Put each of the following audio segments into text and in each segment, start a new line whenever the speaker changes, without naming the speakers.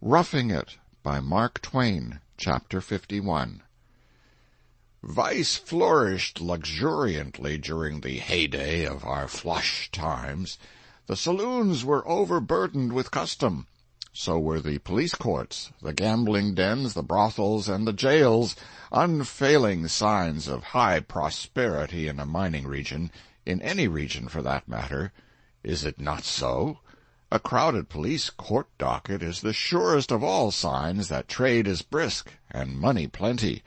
Roughing It by Mark Twain, Chapter 51. Vice flourished luxuriantly during the heyday of our flush times. The saloons were overburdened with custom. So were the police courts, the gambling dens, the brothels, and the jails, unfailing signs of high prosperity in a mining region, in any region for that matter. Is it not so? A crowded police court docket is the surest of all signs that trade is brisk and money plenty.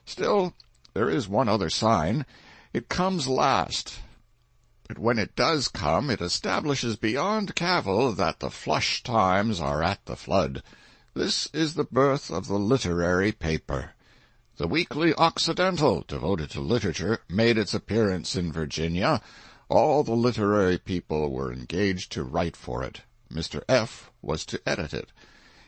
Still, there is one other sign. It comes last. But when it does come, it establishes beyond cavil that the flush times are at the flood. This is the birth of the literary paper. The Weekly Occidental, devoted to literature, made its appearance in Virginia. All the literary people were engaged to write for it. Mr. F. was to edit it.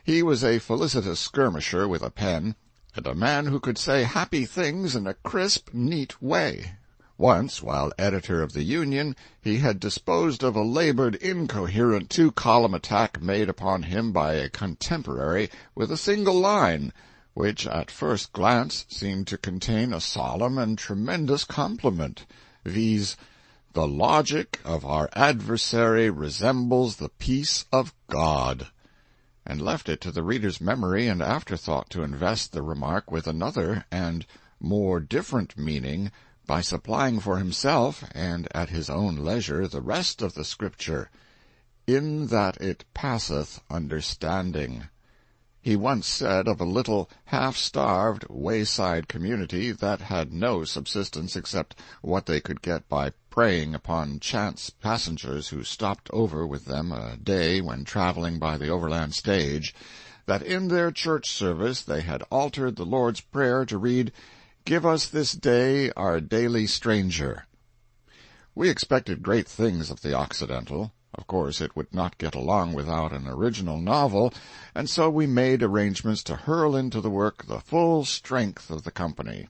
He was a felicitous skirmisher with a pen, and a man who could say happy things in a crisp, neat way. Once, while editor of the Union, he had disposed of a labored, incoherent two-column attack made upon him by a contemporary with a single line, which at first glance seemed to contain a solemn and tremendous compliment, viz., "The logic of our adversary resembles the peace of God," and left it to the reader's memory and afterthought to invest the remark with another and more different meaning by supplying for himself, and at his own leisure, the rest of the Scripture, "in that it passeth understanding." He once said of a little half-starved wayside community that had no subsistence except what they could get by preying upon chance passengers who stopped over with them a day when traveling by the overland stage, that in their church service they had altered the Lord's Prayer to read, "Give us this day our daily stranger." We expected great things of the Occidental. Of course, it would not get along without an original novel, and so we made arrangements to hurl into the work the full strength of the company.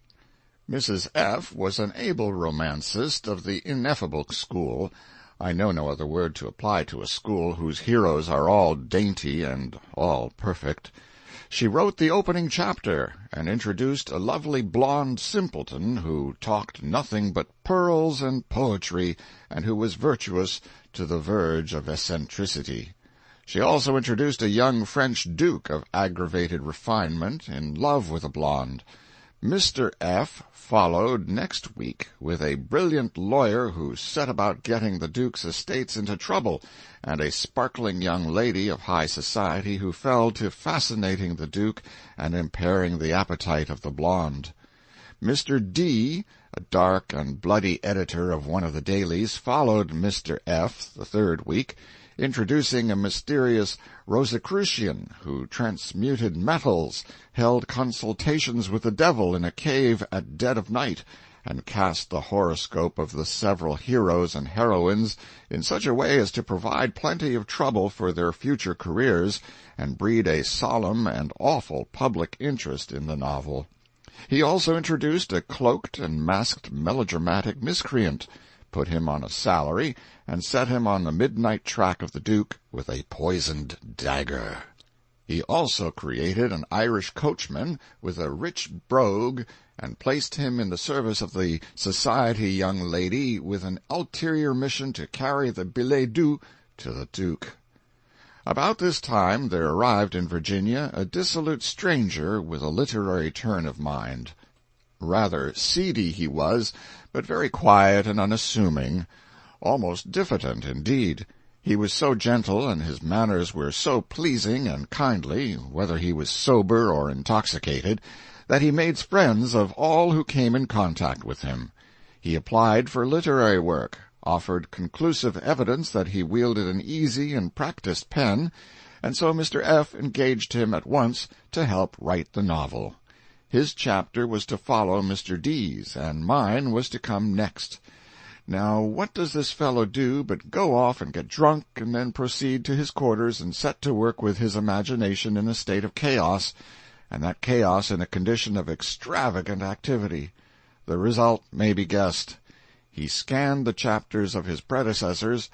Mrs. F. was an able romancist of the ineffable school. I know no other word to apply to a school whose heroes are all dainty and all perfect. She wrote the opening chapter, and introduced a lovely blonde simpleton who talked nothing but pearls and poetry, and who was virtuous to the verge of eccentricity. She also introduced a young French duke of aggravated refinement in love with a blonde. Mr. F. followed next week with a brilliant lawyer who set about getting the duke's estates into trouble, and a sparkling young lady of high society who fell to fascinating the duke and impairing the appetite of the blonde. Mr. D., a dark and bloody editor of one of the dailies, followed Mr. F. the third week, introducing a mysterious Rosicrucian who transmuted metals, held consultations with the devil in a cave at dead of night, and cast the horoscope of the several heroes and heroines in such a way as to provide plenty of trouble for their future careers and breed a solemn and awful public interest in the novel. He also introduced a cloaked and masked melodramatic miscreant, put him on a salary, and set him on the midnight track of the Duke with a poisoned dagger. He also created an Irish coachman with a rich brogue, and placed him in the service of the society young lady with an ulterior mission to carry the billet doux to the Duke. About this time there arrived in Virginia a dissolute stranger with a literary turn of mind. Rather seedy he was, but very quiet and unassuming, almost diffident indeed. He was so gentle, and his manners were so pleasing and kindly, whether he was sober or intoxicated, that he made friends of all who came in contact with him. He applied for literary work, offered conclusive evidence that he wielded an easy and practised pen, and so Mr. F. engaged him at once to help write the novel. His chapter was to follow Mr. D.'s, and mine was to come next. Now, what does this fellow do but go off and get drunk, and then proceed to his quarters and set to work with his imagination in a state of chaos, and that chaos in a condition of extravagant activity. The result may be guessed. He scanned the chapters of his predecessors,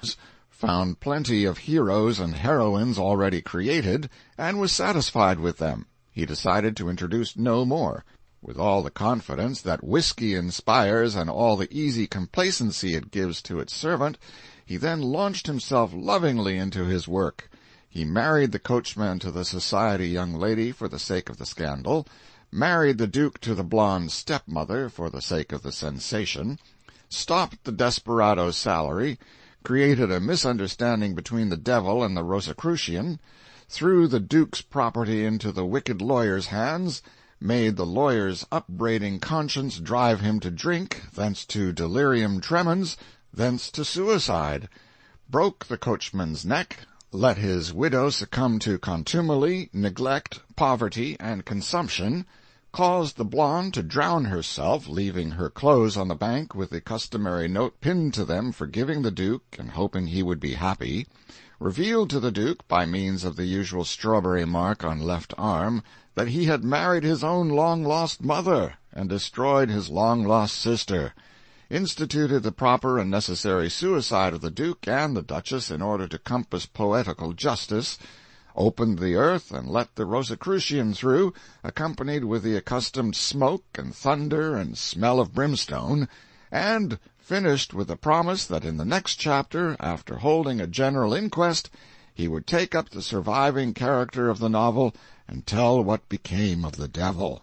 found plenty of heroes and heroines already created, and was satisfied with them. He decided to introduce no more. With all the confidence that whiskey inspires and all the easy complacency it gives to its servant, he then launched himself lovingly into his work. He married the coachman to the society young lady for the sake of the scandal, married the Duke to the blonde stepmother for the sake of the sensation, stopped the desperado's salary, created a misunderstanding between the devil and the Rosicrucian, threw the Duke's property into the wicked lawyer's hands, made the lawyer's upbraiding conscience drive him to drink, thence to delirium tremens, thence to suicide, broke the coachman's neck, let his widow succumb to contumely, neglect, poverty, and consumption, caused the blonde to drown herself, leaving her clothes on the bank with the customary note pinned to them for giving the Duke and hoping he would be happy, revealed to the Duke, by means of the usual strawberry mark on left arm, that he had married his own long-lost mother and destroyed his long-lost sister, instituted the proper and necessary suicide of the Duke and the Duchess in order to compass poetical justice, opened the earth and let the Rosicrucian through, accompanied with the accustomed smoke and thunder and smell of brimstone, and finished with the promise that in the next chapter, after holding a general inquest, he would take up the surviving character of the novel and tell what became of the devil.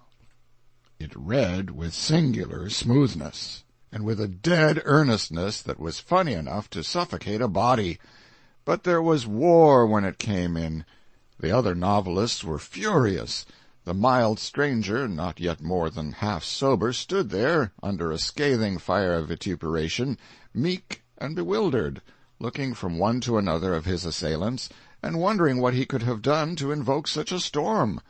It read with singular smoothness, and with a dead earnestness that was funny enough to suffocate a body. But there was war when it came in. The other novelists were furious. The mild stranger, not yet more than half sober, stood there, under a scathing fire of vituperation, meek and bewildered, looking from one to another of his assailants, and wondering what he could have done to invoke such a storm.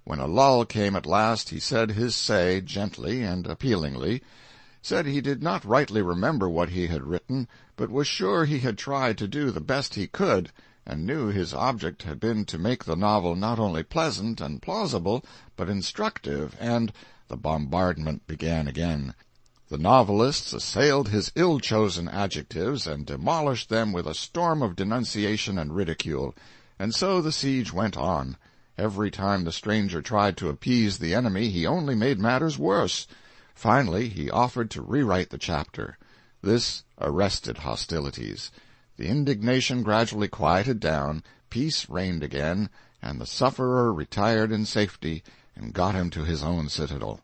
When a lull came at last, he said his say gently and appealingly, said he did not rightly remember what he had written, but was sure he had tried to do the best he could, and knew his object had been to make the novel not only pleasant and plausible, but instructive, and the bombardment began again. The novelists assailed his ill-chosen adjectives and demolished them with a storm of denunciation and ridicule, and so the siege went on. Every time the stranger tried to appease the enemy, he only made matters worse. Finally, he offered to rewrite the chapter. This arrested hostilities. The indignation gradually quieted down, peace reigned again, and the sufferer retired in safety and got him to his own citadel.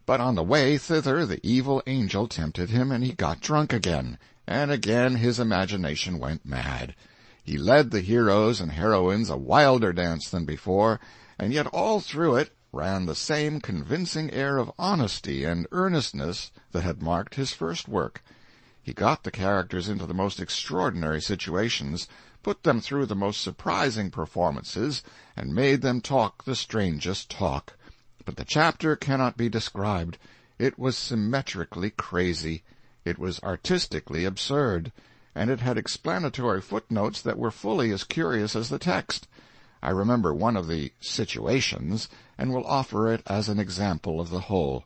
But on the way thither the evil angel tempted him, and he got drunk again, and again his imagination went mad. He led the heroes and heroines a wilder dance than before, and yet all through it ran the same convincing air of honesty and earnestness that had marked his first work. He got the characters into the most extraordinary situations, put them through the most surprising performances, and made them talk the strangest talk. But the chapter cannot be described. It was symmetrically crazy. It was artistically absurd, and it had explanatory footnotes that were fully as curious as the text. I remember one of the situations, and will offer it as an example of the whole.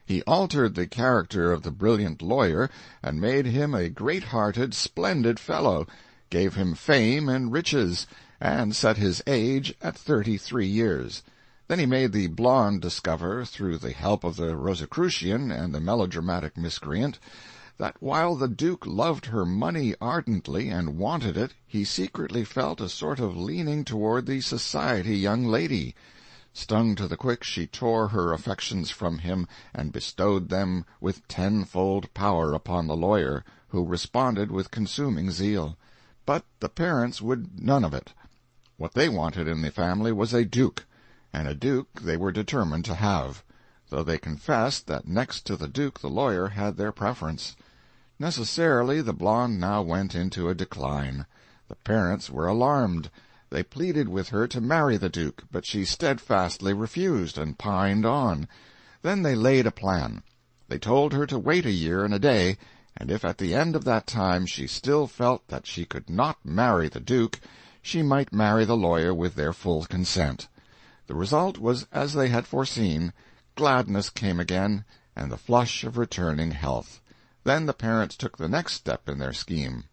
He altered the character of the brilliant lawyer, and made him a great-hearted, splendid fellow, gave him fame and riches, and set his age at 33 years. Then he made the blonde discover, through the help of the Rosicrucian and the melodramatic miscreant, that while the Duke loved her money ardently and wanted it, he secretly felt a sort of leaning toward the society young lady. Stung to the quick, she tore her affections from him and bestowed them with tenfold power upon the lawyer, who responded with consuming zeal. But the parents would none of it. What they wanted in the family was a duke, and a duke they were determined to have, though they confessed that next to the Duke the lawyer had their preference. Necessarily the blonde now went into a decline. The parents were alarmed. They pleaded with her to marry the Duke, but she steadfastly refused, and pined on. Then they laid a plan. They told her to wait a year and a day, and if at the end of that time she still felt that she could not marry the Duke, she might marry the lawyer with their full consent. The result was as they had foreseen. Gladness came again, and the flush of returning health. Then the parents took the next step in their scheme.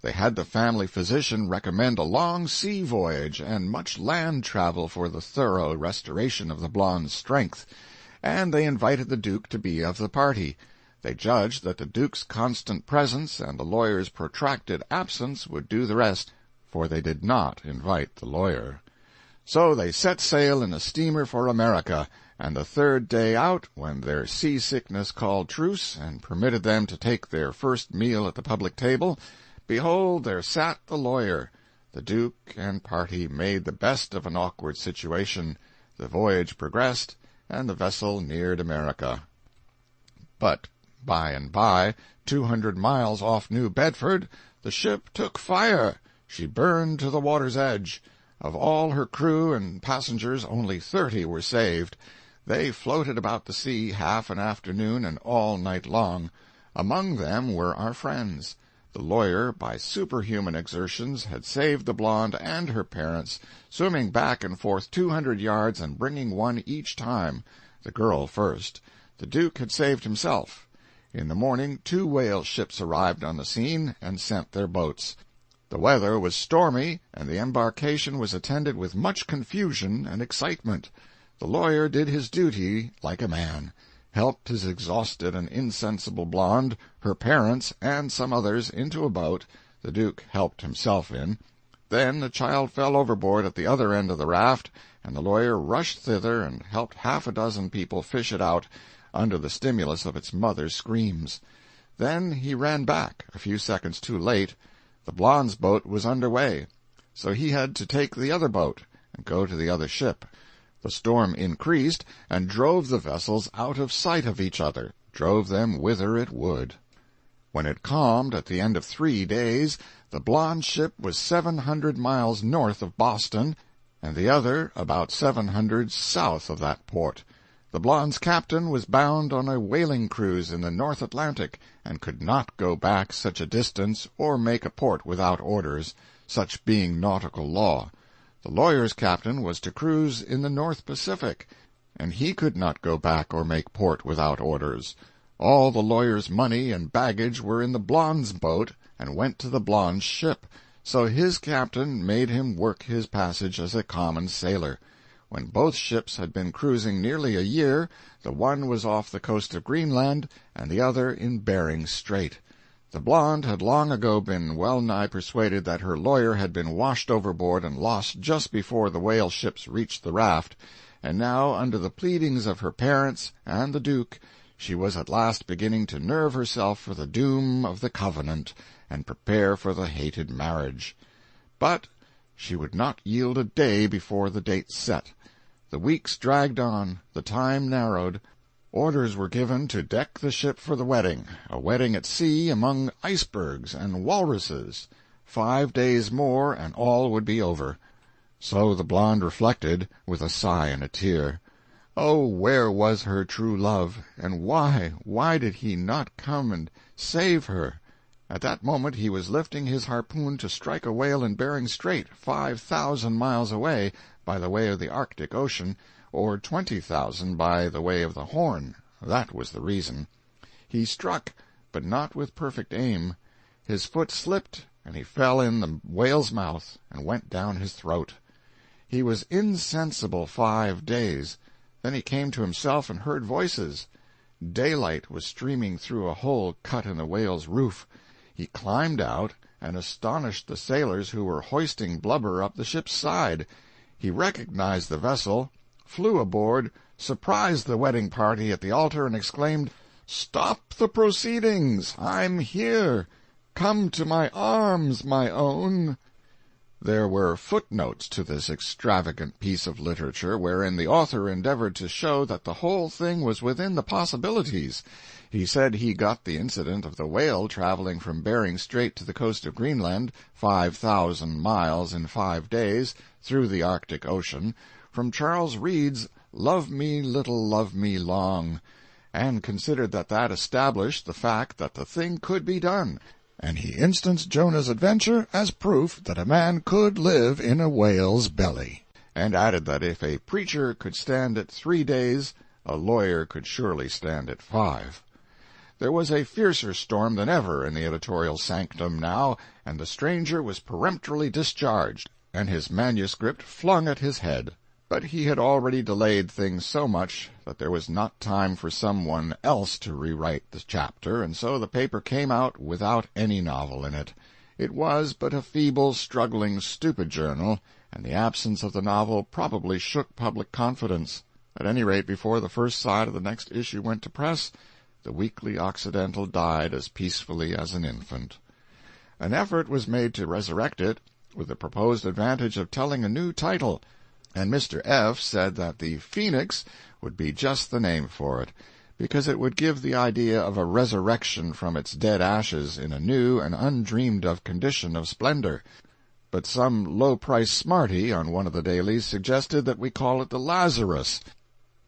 They had the family physician recommend a long sea voyage and much land travel for the thorough restoration of the blonde's strength, and they invited the Duke to be of the party. They judged that the Duke's constant presence and the lawyer's protracted absence would do the rest, for they did not invite the lawyer. So they set sail in a steamer for America, and the third day out, when their seasickness called truce and permitted them to take their first meal at the public table, behold, there sat the lawyer. The Duke and party made the best of an awkward situation. The voyage progressed, and the vessel neared America. But by and by, 200 miles off New Bedford, the ship took fire. She burned to the water's edge. Of all her crew and passengers, only 30 were saved. They floated about the sea half an afternoon and all night long. Among them were our friends. The lawyer, by superhuman exertions, had saved the blonde and her parents, swimming back and forth 200 yards and bringing one each time, the girl first. The Duke had saved himself. In the morning 2 whale ships arrived on the scene and sent their boats. The weather was stormy, and the embarkation was attended with much confusion and excitement. The lawyer did his duty like a man, helped his exhausted and insensible blonde, her parents, and some others into a boat the Duke helped himself in. Then the child fell overboard at the other end of the raft, and the lawyer rushed thither and helped half a dozen people fish it out under the stimulus of its mother's screams. Then he ran back, a few seconds too late. The blonde's boat was under way, so he had to take the other boat and go to the other ship. The storm increased and drove the vessels out of sight of each other, drove them whither it would. When it calmed at the end of 3 days, the blonde ship was 700 miles north of Boston, and the other about 700 south of that port. The blonde's captain was bound on a whaling cruise in the North Atlantic, and could not go back such a distance or make a port without orders, such being nautical law. The lawyer's captain was to cruise in the North Pacific, and he could not go back or make port without orders. All the lawyer's money and baggage were in the blonde's boat and went to the blonde's ship, so his captain made him work his passage as a common sailor. When both ships had been cruising nearly a year, the one was off the coast of Greenland and the other in Bering Strait. The blonde had long ago been well-nigh persuaded that her lawyer had been washed overboard and lost just before the whale ships reached the raft, and now, under the pleadings of her parents and the Duke, she was at last beginning to nerve herself for the doom of the covenant and prepare for the hated marriage. But she would not yield a day before the date set. The weeks dragged on, the time narrowed. Orders were given to deck the ship for the wedding, a wedding at sea among icebergs and walruses. 5 days more, and all would be over. So the blonde reflected, with a sigh and a tear. Oh, where was her true love, and why did he not come and save her? At that moment he was lifting his harpoon to strike a whale in Bering Strait, 5,000 miles away, by the way of the Arctic Ocean, or 20,000 by the way of the Horn. That was the reason. He struck, but not with perfect aim. His foot slipped, and he fell in the whale's mouth and went down his throat. He was insensible 5 days. Then he came to himself and heard voices. Daylight was streaming through a hole cut in the whale's roof. He climbed out and astonished the sailors who were hoisting blubber up the ship's side. He recognized the vessel, flew aboard, surprised the wedding party at the altar, and exclaimed, "Stop the proceedings! I'm here! Come to my arms, my own!" There were footnotes to this extravagant piece of literature, wherein the author endeavored to show that the whole thing was within the possibilities. He said he got the incident of the whale traveling from Bering Strait to the coast of Greenland, 5,000 miles in 5 days, through the Arctic Ocean, from Charles Reade's "Love Me Little, Love Me Long," and considered that established the fact that the thing could be done, and he instanced Jonah's adventure as proof that a man could live in a whale's belly, and added that if a preacher could stand it 3 days, a lawyer could surely stand it 5. There was a fiercer storm than ever in the editorial sanctum now, and the stranger was peremptorily discharged, and his manuscript flung at his head. But he had already delayed things so much that there was not time for some one else to rewrite the chapter, and so the paper came out without any novel in it. It was but a feeble, struggling, stupid journal, and the absence of the novel probably shook public confidence. At any rate, before the first side of the next issue went to press, the Weekly Occidental died as peacefully as an infant. An effort was made to resurrect it, with the proposed advantage of telling a new title, and Mr. F. said that the Phoenix would be just the name for it, because it would give the idea of a resurrection from its dead ashes in a new and undreamed-of condition of splendor. But some low-priced smarty on one of the dailies suggested that we call it the Lazarus,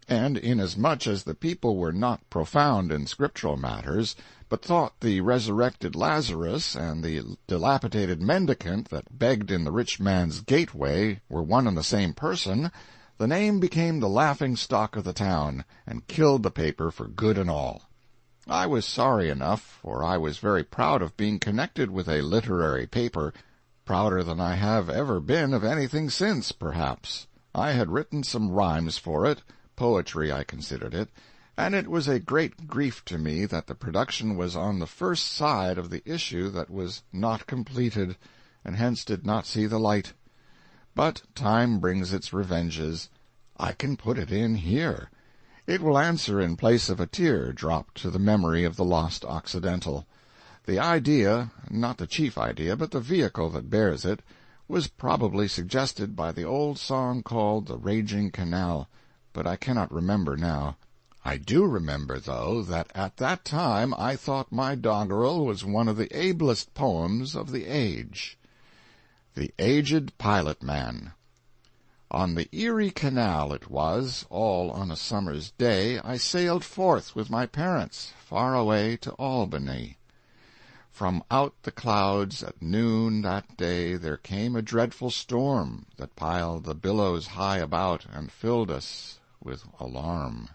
and inasmuch as the people were not profound in scriptural matters, but thought the resurrected Lazarus and the dilapidated mendicant that begged in the rich man's gateway were one and the same person, the name became the laughing-stock of the town, and killed the paper for good and all. I was sorry enough, for I was very proud of being connected with a literary paper, prouder than I have ever been of anything since, perhaps. I had written some rhymes for it, poetry I considered it, and it was a great grief to me that the production was on the first side of the issue that was not completed, and hence did not see the light. But time brings its revenges. I can put it in here. It will answer in place of a tear dropped to the memory of the lost Occidental. The idea, not the chief idea, but the vehicle that bears it, was probably suggested by the old song called The Raging Canal, but I cannot remember now. I do remember, though, that at that time I thought my doggerel was one of the ablest poems of the age. The Aged Pilot Man. On the Erie Canal it was, all on a summer's day, I sailed forth with my parents, far away to Albany. From out the clouds at noon that day there came a dreadful storm that piled the billows high about and filled us with alarm.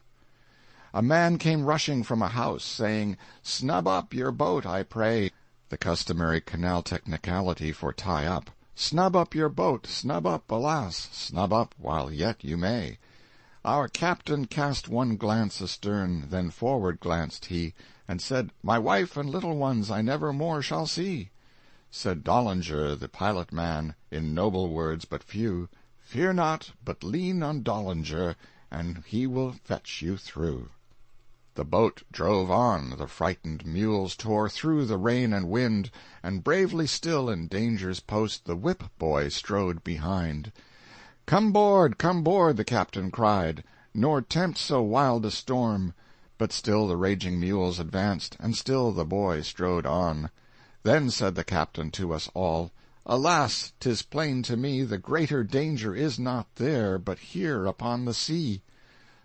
A man came rushing from a house, saying, "Snub up your boat, I pray," the customary canal technicality for tie up. "Snub up your boat, snub up, alas, snub up while yet you may." Our captain cast one glance astern, then forward glanced he, and said, "My wife and little ones I never more shall see." Said Dollinger, the pilot man, in noble words but few, "Fear not, but lean on Dollinger, and he will fetch you through." The boat drove on, the frightened mules tore through the rain and wind, and bravely still in danger's post the whip-boy strode behind. Come board, the captain cried, "nor tempt so wild a storm." But still the raging mules advanced, and still the boy strode on. Then said the captain to us all, "Alas, 'tis plain to me the greater danger is not there, but here upon the sea.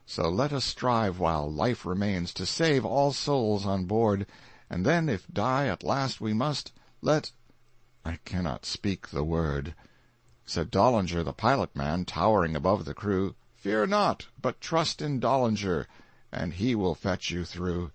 So let us strive while life remains to save all souls on board, and then if die at last we must, I cannot speak the word." Said Dollinger, the pilot-man, towering above the crew, "Fear not, but trust in Dollinger, and he will fetch you through."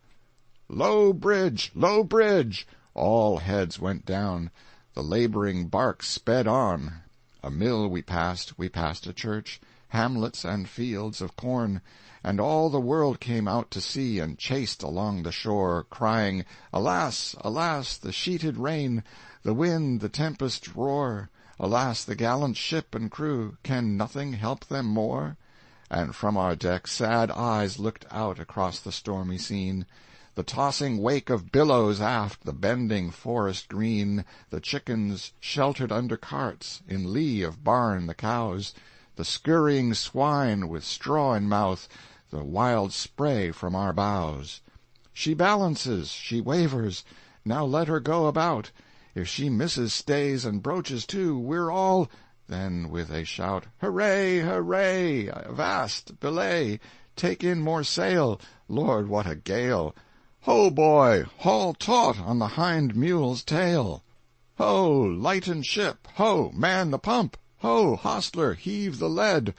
"Low bridge! Low bridge!" All heads went down. The laboring bark sped on. A mill we passed a church, hamlets and fields of corn, and all the world came out to see and chased along the shore, crying, "Alas, alas, the sheeted rain, the wind, the tempest roar! Alas, the gallant ship and crew, can nothing help them more?" And from our deck sad eyes looked out across the stormy scene, the tossing wake of billows aft, the bending forest green, the chickens sheltered under carts, in lee of barn the cows, the scurrying swine with straw in mouth, the wild spray from our bows. "She balances, she wavers, now let her go about. If she misses stays and broaches too, we're all—" Then with a shout, "Hooray, hooray! Avast, belay! Take in more sail! Lord, what a gale! Ho, boy, haul taut on the hind mule's tail! Ho, lighten ship! Ho, man the pump! Ho, hostler, heave the lead!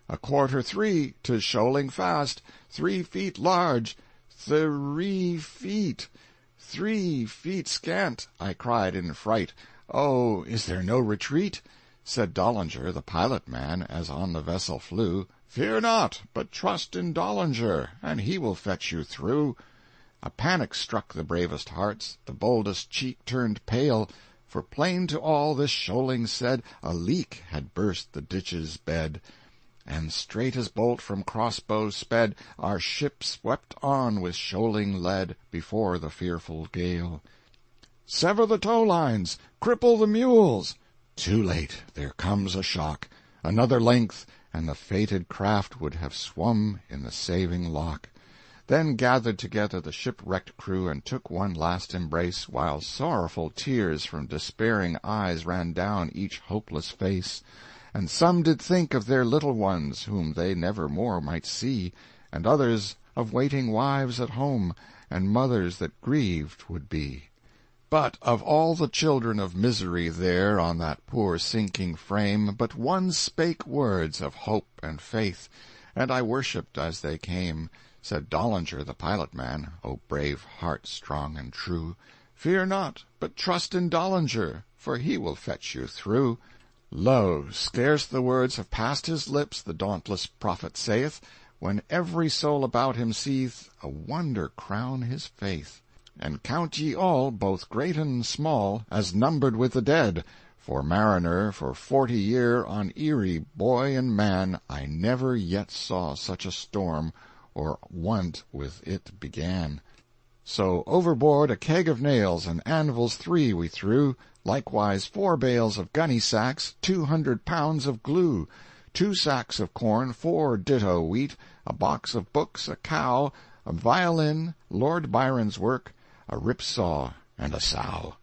A quarter 3, 'tis shoaling fast, 3 feet large, 3 feet! 3 feet scant!" I cried in fright. "Oh, is there no retreat?" Said Dollinger, the pilot-man, as on the vessel flew, "Fear not, but trust in Dollinger, and he will fetch you through." A panic struck the bravest hearts, the boldest cheek turned pale, for plain to all this shoaling said a leak had burst the ditch's bed. And straight as bolt from crossbow sped, our ship swept on with shoaling lead before the fearful gale. "Sever the tow-lines! Cripple the mules!" Too late! There comes a shock. Another length, and the fated craft would have swum in the saving lock. Then gathered together the shipwrecked crew and took one last embrace, while sorrowful tears from despairing eyes ran down each hopeless face. And some did think of their little ones, whom they never more might see, and others of waiting wives at home, and mothers that grieved would be. But of all the children of misery there on that poor sinking frame, but one spake words of hope and faith, and I worshipped as they came. Said Dollinger, the pilot-man, "O brave heart strong and true, fear not, but trust in Dollinger, for he will fetch you through." Lo, scarce the words have passed his lips, the dauntless prophet saith, when every soul about him seeth a wonder crown his faith. "And count ye all, both great and small, as numbered with the dead, for mariner for 40 year on Erie, boy and man, I never yet saw such a storm, or want with it began." So overboard a keg of nails and anvils 3 we threw, likewise 4 bales of gunny sacks, 200 pounds of glue, 2 sacks of corn, 4 ditto wheat, a box of books, a cow, a violin, Lord Byron's work, a rip-saw, and a sow.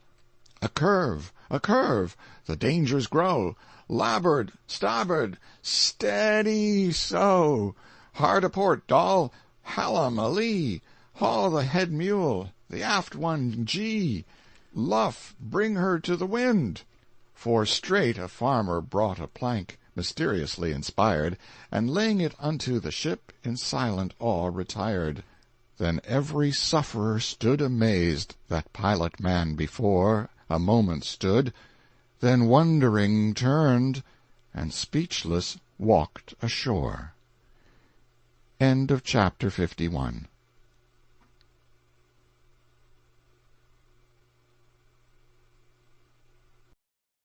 "A curve! A curve! The dangers grow! Larboard! Starboard! Steady so! Hard a port, Doll! Hallam a lee! Haul the head mule! The aft one gee! Luff, bring her to the wind!" For straight a farmer brought a plank, mysteriously inspired, and laying it unto the ship, in silent awe retired. Then every sufferer stood amazed, that pilot-man before a moment stood, then wondering turned, and speechless walked ashore. End of chapter 51.